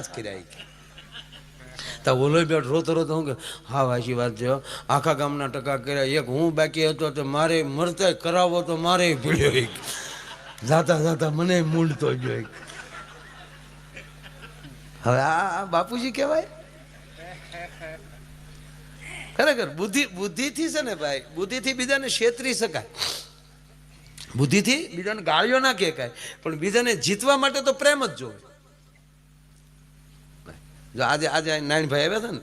જ કર્યા. તો ઓલો બેઠ રોતો રોતો હું કે હા વાંચી વાત છે, આખા ગામના ટકા કર્યા, એક હું બાકી હતો તો મારે મરતા કરાવો તો મારે ભીડ્યો, જાતા જાતા મને મૂંડતો ગયો. હવે આ બાપુજી કહેવાય? ખરેખર બુદ્ધિથી છે ને ભાઈ, બુદ્ધિથી બીજાને છેતરી શકાય, બુદ્ધિથી બીજાને ગાળ્યો ના કહેવાય, પણ બીજાને જીતવા માટે તો પ્રેમ જ જોવે. જો આજે નારાયણભાઈ આવ્યા હતા ને,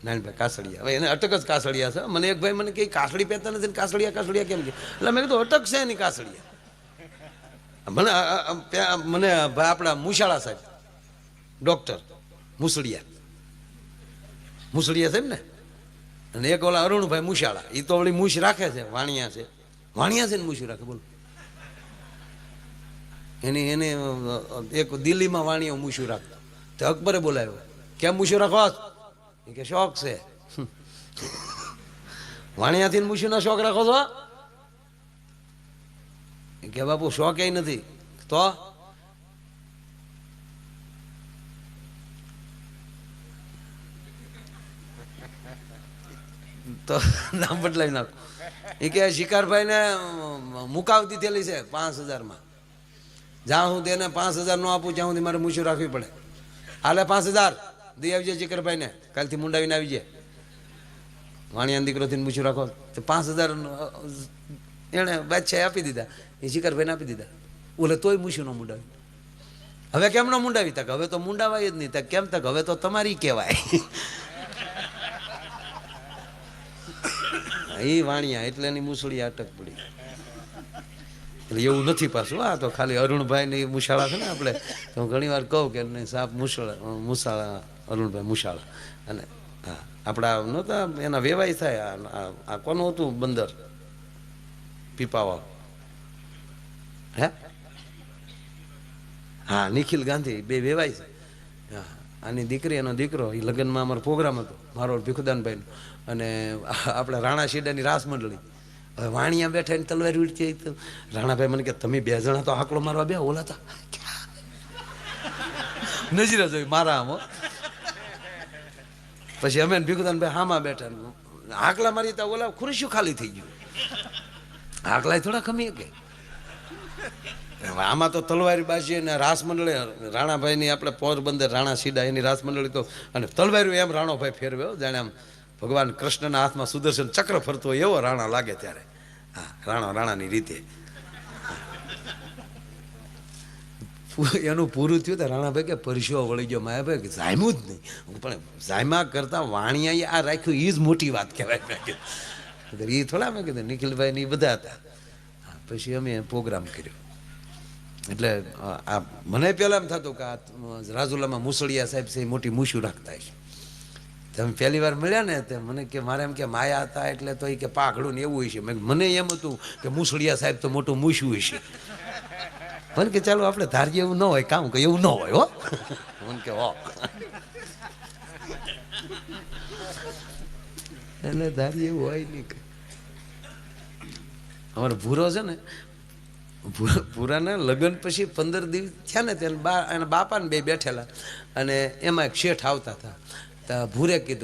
નારાયણભાઈ કાસડિયા, હવે એને અટક જ કાસડિયા છે. મને એક ભાઈ મને કે કાસડી પહેરતા નથી ને કાસડિયા કેમ કે, એટલે મેં કીધું અટક છે એની કાસડિયા. મને આપણા મુશાળા સાહેબ ડોક્ટર મુસળિયા સાહેબ ને, અને એક ઓલા અરુણભાઈ મુશાળા, એ તો વળી મૂછ રાખે છે, વાણિયા છે ને મૂછ રાખે. બોલો એને એક દિલ્હીમાં વાણિયા મૂછું રાખતા, તો અકબરે બોલાવ્યો, કેમ મૂછું રાખો? કે શોખ છે. વાણિયાથી મૂછું ના શોખ રાખો છો? કે બાપુ શોખ એ નથી. તો નામ બદલાવી નાખો. એ કે શિકારભાઈ ને મુકાવ દીધેલી છે 5000 જ્યાં હું તેને 5000 નો આપું ત્યાં સુધી મારે મૂછું રાખવી પડે. હાલે 5000 દઈ આવજે શિકારભાઈ ને, કાલથી મુંડાવીને આવી જાય. વાણિયા દીકરોથી મૂછું રાખો તો 5000 એને બાદશાહે આપી દીધા, એ શિકારભાઈને આપી દીધા. ઓલે તોય મૂછું ન મુંડાવી. હવે કેમ ન મુંડાવી? તક હવે તો મુંડાવાય જ નહીં. તક કેમ? તક હવે તો તમારી કહેવાય. એ વાણિયા એટલે એની મુસળી અટક પડી. એટલે એવું નથી પાછું. આ તો ખાલી અરુણભાઈ ની મુશાળા છે ને આપણે, તો હું ઘણી વાર કહું કે સાપ મુસાળા અરુણભાઈ મુશાળા. અને હા, આપણા નહોતા એના વેવાય થાય. આ કોનું હતું બંદર? પીપાવા. હે હા, નિખિલ ગાંધી, બે વેવાય છે. હા, આની દીકરી એનો દીકરો. એ લગ્નમાં અમારો પ્રોગ્રામ હતો, મારો ભીખુદાનભાઈનો, અને આપણે રાણા શીડાની રાસ મંડળી. હવે વાણિયા બેઠા ને તલવાર ઉડતી. રાણાભાઈ મને કે તમે 2 જણા તો આકલો મારવા બે, ઓલા હતા નજરે જોઈ મારા આમ. પછી અમે ભીખુદાનભાઈ હામાં બેઠા, આકલા મારી તા ઓલા ખુરશીઓ ખાલી થઈ ગયું. આકલા થોડા ખમી કે આમાં તો તલવારી બાજી ને રાસ મંડળી. રાણાભાઈની આપણે પોરબંદર રાણા સીડા એની રાસ મંડળી તો, અને તલવાર્યું એમ રાણોભાઈ ફેરવ્યો જાણે આમ ભગવાન કૃષ્ણના હાથમાં સુદર્શન ચક્ર ફરતો હોય એવો રાણા લાગે ત્યારે. હા, રાણાની રીતે એનું પૂરું થયું તો રાણાભાઈ કે પરસ્યો વળી ગયો. માયાભાઈ કે જામ્યું જ નહીં. પણ જાયમા કરતા વાણિયાએ આ રાખ્યું એ જ મોટી વાત કહેવાય. એ થોડા મેં કીધું નિખિલભાઈ ને એ બધા હતા. પછી અમે પ્રોગ્રામ કર્યો. એટલે આ મને પહેલાં એમ થતું કે આ રાજુલામાં મુસળિયા સાહેબ છે એ મોટી મૂછું રાખતા છે. તમે પહેલી વાર મળ્યા ને તે મને કે મારે એમ કે માયા હતા એટલે તો એ કે પાઘડું ને એવું હોય છે. મને એમ હતું કે મુસળિયા સાહેબ તો મોટું મૂછું હોય છે. મને કે ચાલો આપણે ધારીએ એવું ન હોય, કામ કે એવું ન હોય. હો મને કે હો એટલે ધારીએ એવું હોય નહીં. અમારો ભૂરો છે ને, ભૂરાના લગ્ન પછી 15 દિવસ થયા ને તેને એના બાપા ને બે બેઠેલા, અને એમાં એક શેઠ આવતા હતા. તો ભૂરે કીધું